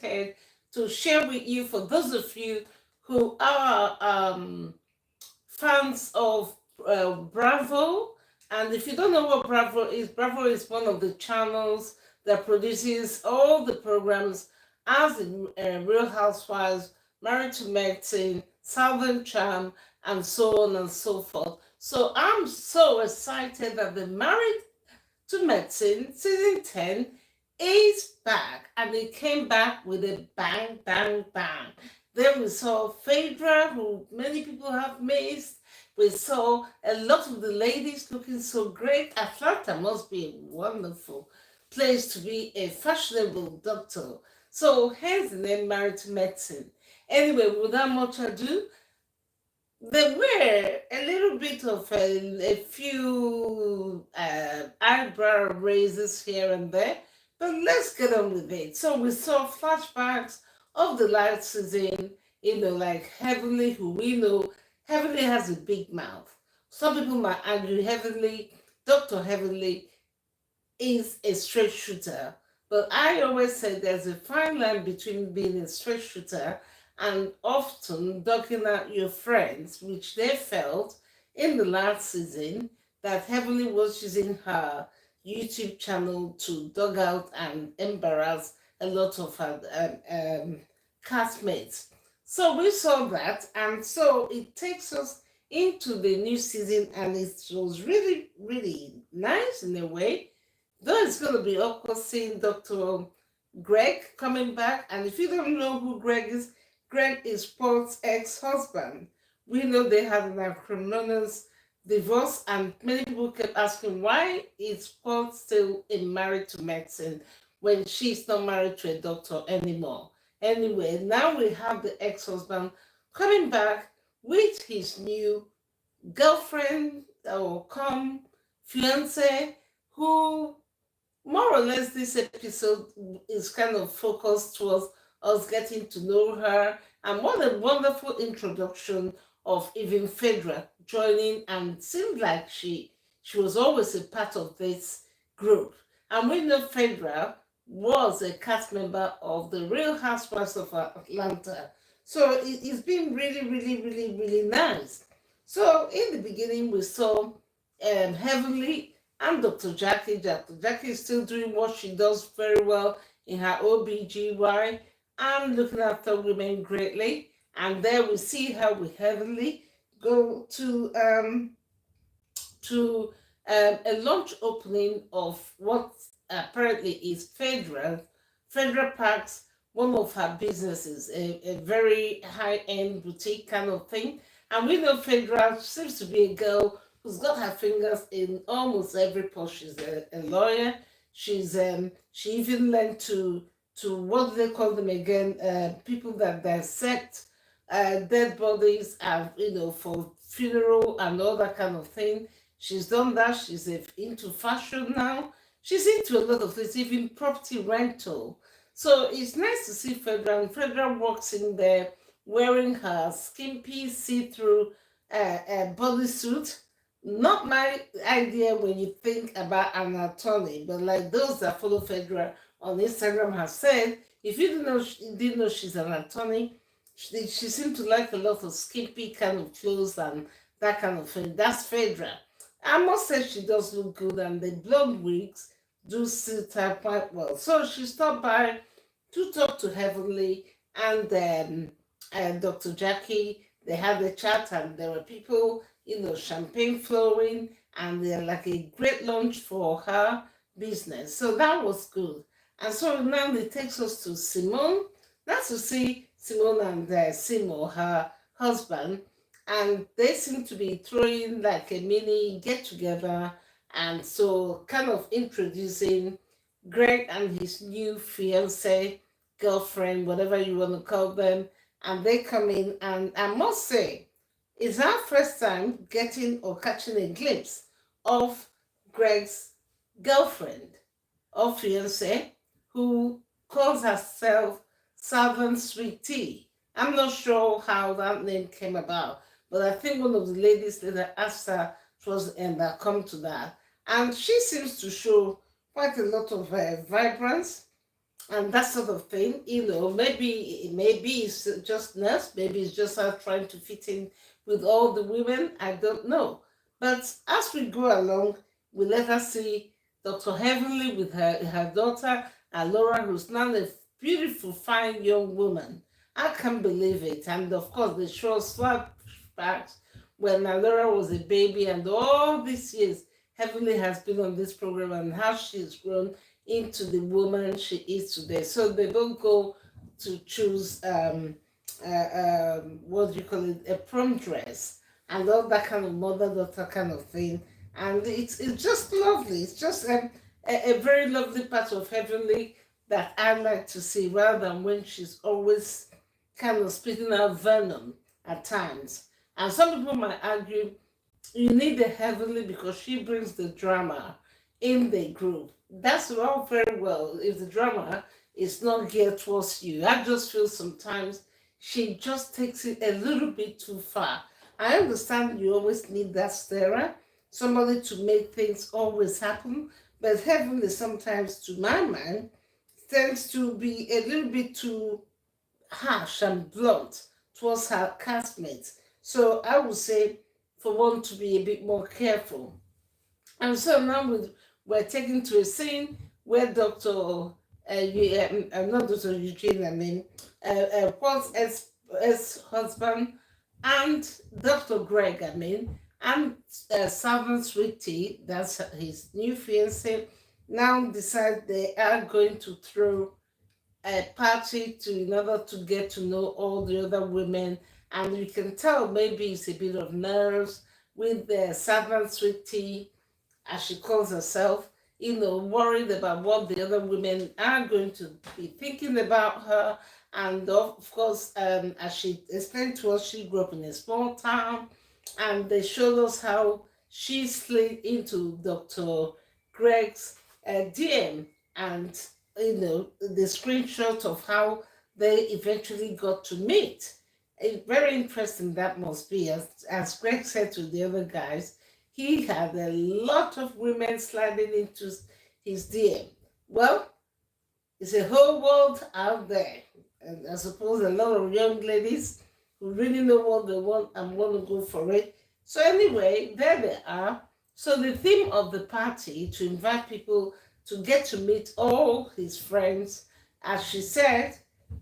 to share with you, for those of you who are fans of Bravo. And if you don't know what Bravo is one of the channels that produces all the programs as in Real Housewives, Married to Medicine, Southern Charm, and so on and so forth. So I'm so excited that the Married to Medicine season 10 is back, and it came back with a bang, bang, bang. Then we saw Phaedra, who many people have missed. We saw a lot of the ladies looking so great. Atlanta must be a wonderful place to be a fashionable doctor. So hence the name Married to Medicine. Anyway, without much ado, there were a little bit of a few eyebrow raises here and there, but let's get on with it. So we saw flashbacks of the last season, like Heavenly, who we know, Heavenly has a big mouth. Some people might argue Dr. Heavenly is a straight shooter, but I always say there's a fine line between being a straight shooter and often dogging out your friends, which they felt in the last season that Heavenly was using her YouTube channel to dog out and embarrass a lot of her castmates. So we saw that, and so it takes us into the new season, and it was really, really nice in a way. Though it's going to be awkward seeing Dr. Greg coming back, and if you don't know who Greg is Paul's ex-husband. We know they had an acrimonious divorce, and many people kept asking, why is Paul still married to Medicine when she's not married to a doctor anymore? Anyway, now we have the ex-husband coming back with his new girlfriend or fiance, who more or less this episode is kind of focused towards us getting to know her. And what a wonderful introduction of even Phaedra joining, and seemed like she was always a part of this group. And we know Phaedra was a cast member of the Real Housewives of Atlanta. So it's been really, really, really, really nice. So in the beginning, we saw Heavenly and Dr. Jackie. Dr. Jackie is still doing what she does very well in her OBGY and looking after women greatly. And there we see her with Heavenly go to a launch opening of what apparently is Phaedra Parks, one of her businesses, a very high-end boutique kind of thing. And we know Phaedra seems to be a girl who's got her fingers in almost every pot. She's a lawyer. She even learned to what do they call them again? People that dissect dead bodies, and for funeral and all that kind of thing. She's done that. She's into fashion now. She's into a lot of things, even property rental. So it's nice to see Phaedra. And Phaedra walks in there wearing her skimpy see-through bodysuit. Not my idea when you think about an attorney, but like those that follow Phaedra on Instagram have said, if you didn't know she's an attorney, she seemed to like a lot of skimpy kind of clothes and that kind of thing. That's Phaedra. I must say she does look good, and the blonde wigs do suit her quite well. So she stopped by to talk to Heavenly and Dr. Jackie. They had a chat, and there were people, champagne flowing, and they're like a great launch for her business. So that was good. And so now it takes us to Simone. That's to see Simone and Simo, her husband, and they seem to be throwing like a mini get together, and so kind of introducing Greg and his new fiance, girlfriend, whatever you want to call them, and they come in, and I must say, it's our first time getting or catching a glimpse of Greg's girlfriend or fiance, who calls herself Southern Sweet Tea. I'm not sure how that name came about, but I think one of the ladies later asked her towards the end, I'll come to that. And she seems to show quite a lot of vibrance. and that sort of thing. Maybe it's just nurse, maybe it's just her trying to fit in with all the women. I don't know. But as we go along, we let her see Dr. Heavenly with her daughter, Laura, who's now a beautiful, fine young woman. I can't believe it. And of course, the show flashbacks when Laura was a baby, and all these years, Heavenly has been on this program and how she's grown into the woman she is today. So they both go to choose what do you call it, a prom dress and all that kind of mother daughter kind of thing. And it's just lovely. It's just a very lovely part of Heavenly that I like to see, rather than when she's always kind of spitting out venom at times. And some people might argue you need the Heavenly because she brings the drama in the group. That's all very well if the drama is not geared towards you. I just feel sometimes she just takes it a little bit too far. I understand you always need that stirrer, somebody to make things always happen, but Heavenly sometimes, to my mind, tends to be a little bit too harsh and blunt towards her castmates. So I would say for one to be a bit more careful. And so now we're taken to a scene where not Dr. Eugene, I mean, Paul's ex-husband and Dr. Greg, I mean, and Servant Sweetie, that's his new fiancée, now decide they are going to throw a party in order to get to know all the other women. And you can tell maybe it's a bit of nerves with the Servant Sweetie, as she calls herself, worried about what the other women are going to be thinking about her. And of course, as she explained to us, she grew up in a small town, and they showed us how she slid into Dr. Greg's DM, and the screenshot of how they eventually got to meet. It's very interesting that must be. As Greg said to the other guys, he had a lot of women sliding into his DM. Well, it's a whole world out there. And I suppose a lot of young ladies who really know what they want and want to go for it. So anyway, there they are. So the theme of the party, to invite people to get to meet all his friends, as she said,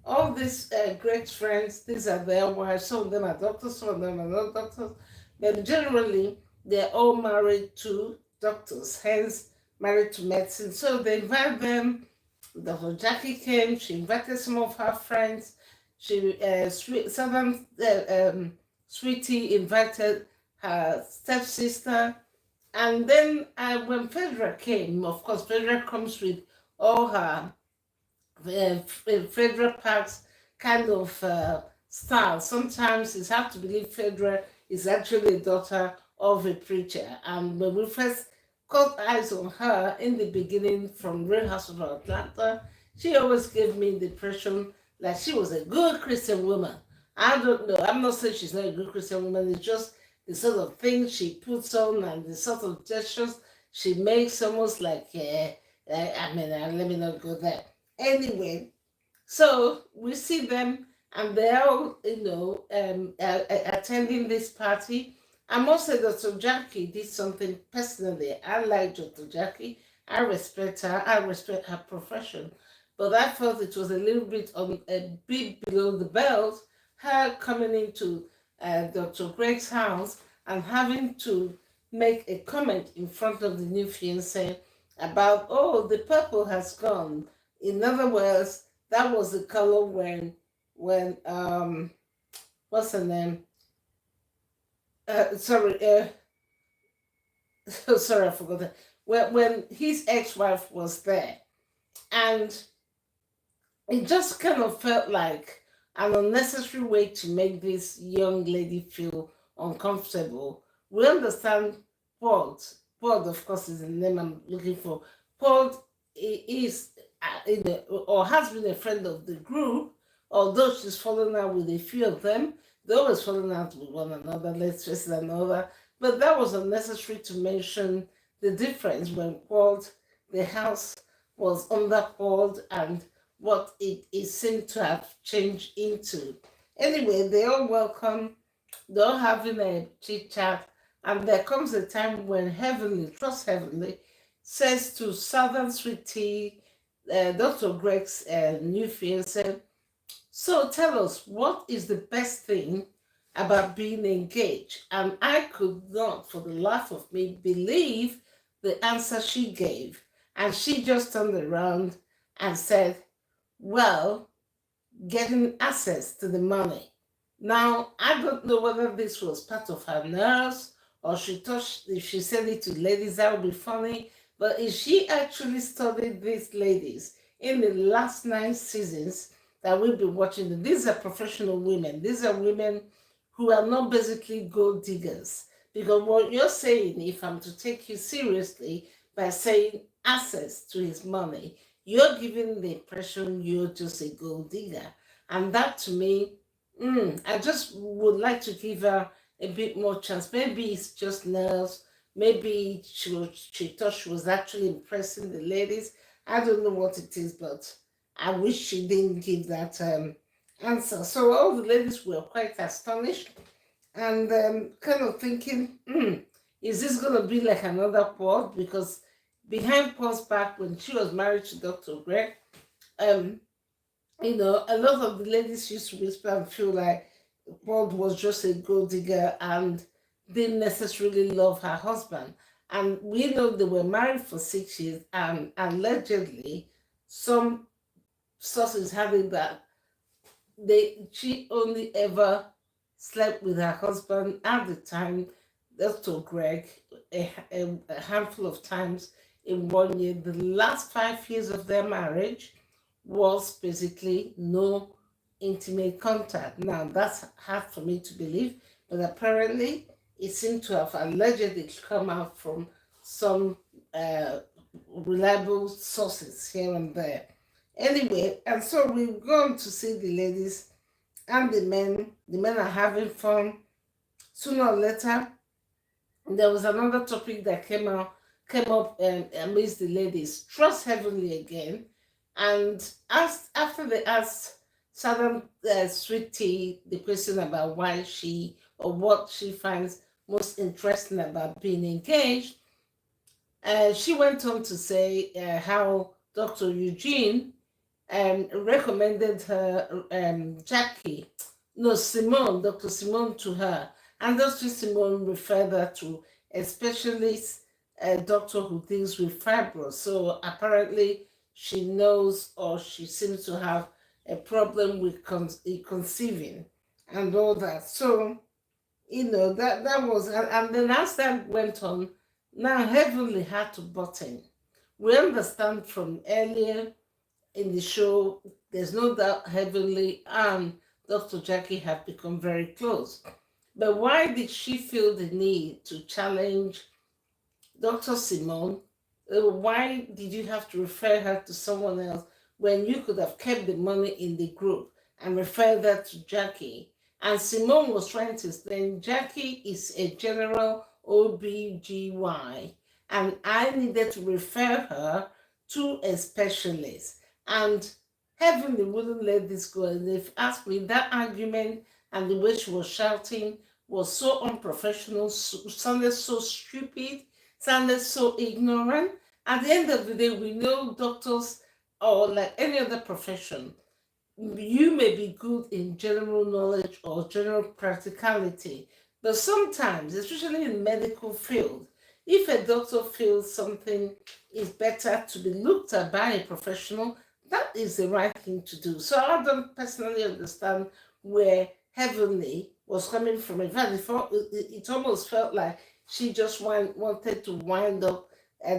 all these great friends, these are their wives. Some of them are doctors, some of them are not doctors, but generally they're all married to doctors, hence married to medicine. So they invite them. Dr. Jackie came. She invited some of her friends. Sweetie invited her stepsister. And then when Fedra came, of course, Fedra comes with all her Fedra Parks kind of style. Sometimes it's hard to believe Fedra is actually a daughter of a preacher. And when we first caught eyes on her in the beginning from Real House of Atlanta, she always gave me the impression like she was a good Christian woman. I don't know. I'm not saying she's not a good Christian woman. It's just the sort of things she puts on and the sort of gestures she makes, almost like, let me not go there. Anyway, so we see them and they're all, attending this party. I must say Dr. Jackie did something personally. I like Dr. Jackie. I respect her. I respect her profession. But I felt it was a little bit a bit below the belt, her coming into Dr. Greg's house and having to make a comment in front of the new fiancé about, oh, the purple has gone. In other words, that was the color when what's her name? Sorry, sorry, I forgot that. When his ex-wife was there, and it just kind of felt like an unnecessary way to make this young lady feel uncomfortable. We understand Paul. Paul, of course, is the name I'm looking for. Paul is or has been a friend of the group, although she's fallen out with a few of them. They always fallen out with one another, let's face another. But that was unnecessary to mention the difference when Paul, the house was underhauled and what it seemed to have changed into. Anyway, they all welcome, they're all having a chit chat, and there comes a time when Heavenly, Trust Heavenly, says to Southern Sweetie, Dr. Greg's new fiance, so tell us, what is the best thing about being engaged? And I could not, for the life of me, believe the answer she gave. And she just turned around and said, well, getting access to the money. Now, I don't know whether this was part of her nerves or she thought if she said it to ladies, that would be funny. But if she actually studied these ladies in the last 9 seasons that we've been watching, them, these are professional women. These are women who are not basically gold diggers. Because what you're saying, if I'm to take you seriously by saying access to his money, you're giving the impression you're just a gold digger. And that to me, I just would like to give her a bit more chance. Maybe it's just nerves. Maybe she thought she was actually impressing the ladies. I don't know what it is, but I wish she didn't give that answer. So all the ladies were quite astonished and kind of thinking, is this going to be like another Paul? Because behind Paul's back, when she was married to Dr. Greg, um, a lot of the ladies used to whisper and feel like Paul was just a gold digger and didn't necessarily love her husband. And we know they were married for 6 years, and allegedly, some sources having that she only ever slept with her husband at the time, Dr. Greg, a handful of times in 1 year. The last 5 years of their marriage was basically no intimate contact. Now, that's hard for me to believe, but apparently it seemed to have allegedly come out from some reliable sources here and there. Anyway, and so we've gone to see the ladies and the men. The men are having fun. Sooner or later, there was another topic that came up amidst the ladies. Trust Heavenly again. And after they asked Southern Sweetie the question about why she or what she finds most interesting about being engaged, she went on to say how Dr. Eugene recommended her Jackie, no, Simone, Dr. Simone to her. And Dr. Simone referred her to a specialist doctor who deals with fibroids. So apparently she knows, or she seems to have a problem with conceiving and all that. So, that was, and then as that went on, now Heavenly had to butt in. We understand from earlier in the show, there's no doubt Heavenly and Dr. Jackie have become very close. But why did she feel the need to challenge Dr. Simone? Why did you have to refer her to someone else when you could have kept the money in the group and referred that to Jackie? And Simone was trying to explain Jackie is a general OBGY, and I needed to refer her to a specialist. And Heavenly wouldn't let this go. And they've asked me, that argument and the way she was shouting was so unprofessional, sounded so stupid, sounded so ignorant. At the end of the day, we know doctors, or like any other profession, you may be good in general knowledge or general practicality, but sometimes, especially in medical field, if a doctor feels something is better to be looked at by a professional, that is the right thing to do. So I don't personally understand where Heavenly was coming from. In fact, it almost felt like she just wanted to wind up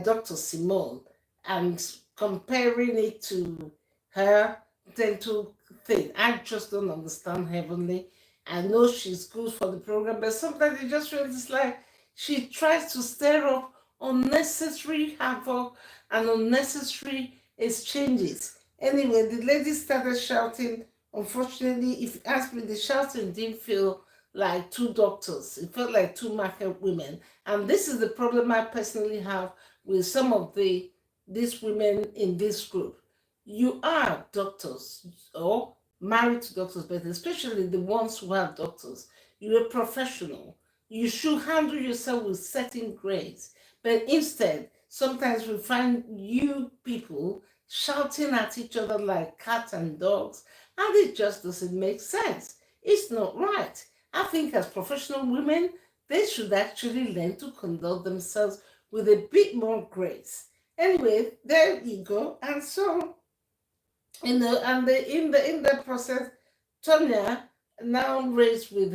Dr. Simone and comparing it to her dental thing. I just don't understand Heavenly. I know she's good for the program, but sometimes it just feels like she tries to stir up unnecessary havoc and unnecessary exchanges. Anyway, the ladies started shouting. Unfortunately, if you ask me, the shouting didn't feel like two doctors. It felt like two market women. And this is the problem I personally have with some of these women in this group. You are doctors or married to doctors, but especially the ones who are doctors. You're a professional. You should handle yourself with certain grace. But instead, sometimes we find you people shouting at each other like cats and dogs, and it just doesn't make sense. It's not right. I think as professional women, they should actually learn to conduct themselves with a bit more grace. Anyway, there you go. And so, in the process, Tonya now raised with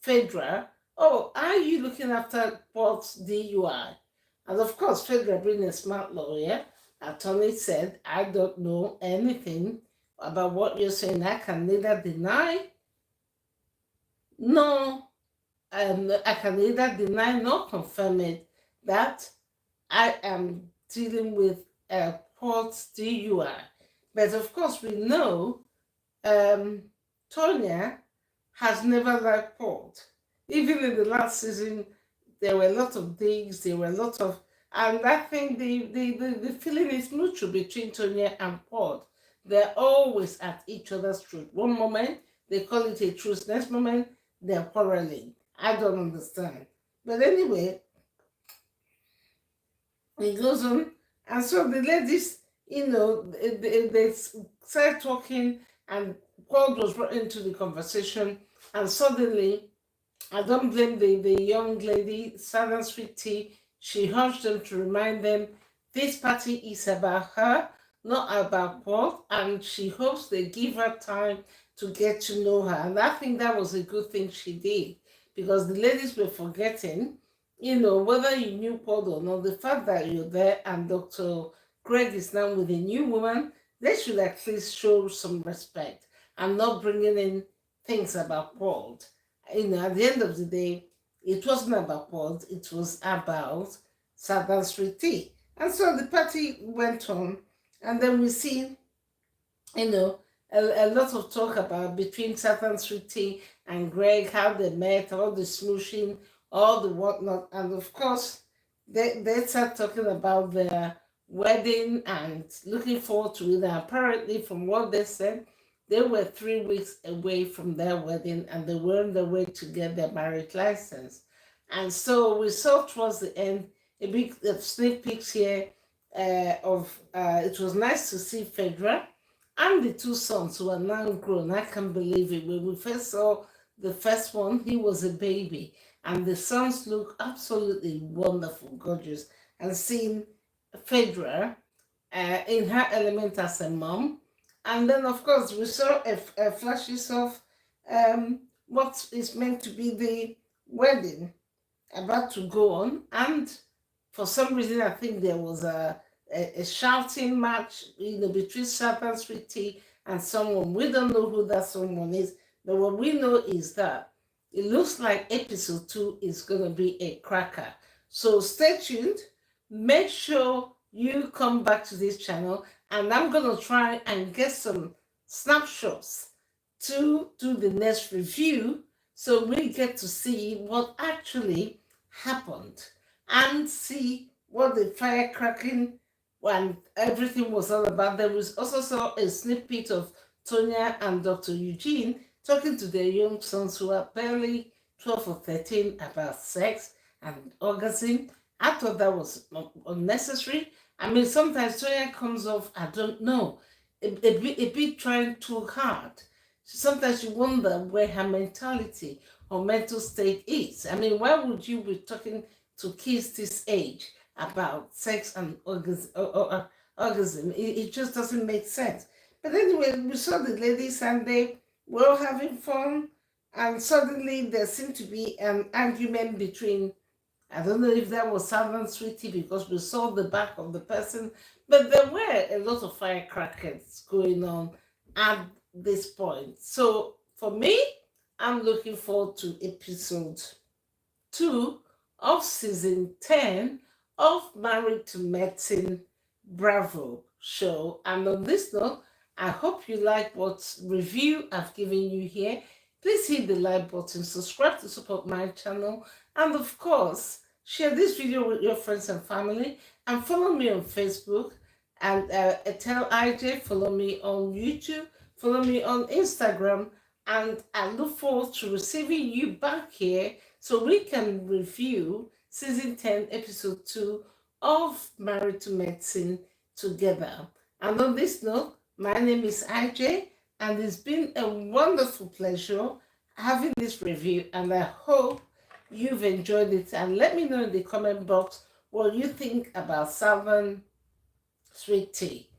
Phaedra. Oh, are you looking after Paul's DUI? And of course, Phaedra, being a smart lawyer, attorney said, I don't know anything about what you're saying. I can neither deny nor I can neither deny nor confirm it that I am dealing with a Paul's DUI. But of course, we know Tonya has never liked Port. Even in the last season, there were a lot of digs, there were a lot of, and I think the feeling is mutual between Tonya and Port. They're always at each other's throat. One moment, they call it a truce. Next moment, they're quarreling. I don't understand. But anyway, it goes on. And so the ladies, they started talking, and Paul was brought into the conversation, and suddenly, I don't blame the young lady, Southern Sweet Tea. She urged them to remind them this party is about her, not about Paul, and she hopes they give her time to get to know her. And I think that was a good thing she did, because the ladies were forgetting, whether you knew Paul or not, the fact that you're there and Dr. Greg is now with a new woman, they should at least show some respect and not bringing in things about Paul. At the end of the day, it wasn't about Paul, it was about Southern Street Tea. And so the party went on, and then we see, a lot of talk about between Southern Street Tea and Greg, how they met, all the smooshing, all the whatnot, and of course, they start talking about their wedding and looking forward to it. And apparently, from what they said, they were 3 weeks away from their wedding, and they were on their way to get their marriage license. And so we saw towards the end a big sneak peeks here of it was nice to see Phaedra and the two sons who are now grown. I can't believe it. When we first saw the first one, he was a baby, and the sons look absolutely wonderful, gorgeous. And seeing Phaedra in her element as a mom, and then of course we saw a flashes of what is meant to be the wedding about to go on, and for some reason I think there was a shouting match, between Southern Sweet Tea and someone. We don't know who that someone is, but what we know is that it looks like episode 2 is going to be a cracker. So stay tuned. Make sure you come back to this channel, and I'm going to try and get some snapshots to do the next review, so we get to see what actually happened and see what the firecracking and everything was all about. There was also saw a snippet of Tonya and Dr. Eugene talking to their young sons who are barely 12 or 13 about sex and orgasm. I thought that was unnecessary. I mean, sometimes Tonya comes off, I don't know, a bit trying too hard. Sometimes you wonder where her mentality or mental state is. I mean, why would you be talking to kids this age about sex and orgasm? It just doesn't make sense. But anyway, we saw the ladies and they were all having fun, and suddenly there seemed to be an argument between, I don't know if that was Southern Sweet Tea, because we saw the back of the person, but there were a lot of firecrackers going on at this point. So for me, I'm looking forward to episode 2 of season 10 of Married to Medicine Bravo show. And on this note, I hope you like what review I've given you here. Please hit the like button, subscribe to support my channel, and of course, share this video with your friends and family, and follow me on Facebook And tell IJ, follow me on YouTube, follow me on Instagram, and I look forward to receiving you back here so we can review season 10, episode 2 of Married to Medicine together. And on this note, my name is IJ, and it's been a wonderful pleasure having this review, and I hope you've enjoyed it. And let me know in the comment box what you think about Salvan Sweet Tea,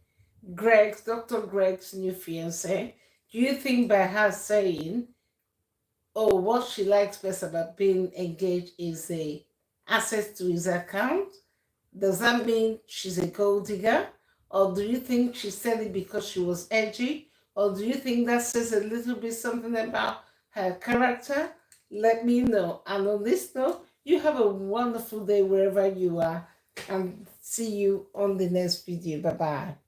Dr. Greg's new fiance. Do you think by her saying, oh, what she likes best about being engaged is the access to his account, does that mean she's a gold digger? Or do you think she said it because she was edgy? Or do you think that says a little bit something about her character? Let me know. And on this note, you have a wonderful day wherever you are. And see you on the next video. Bye-bye.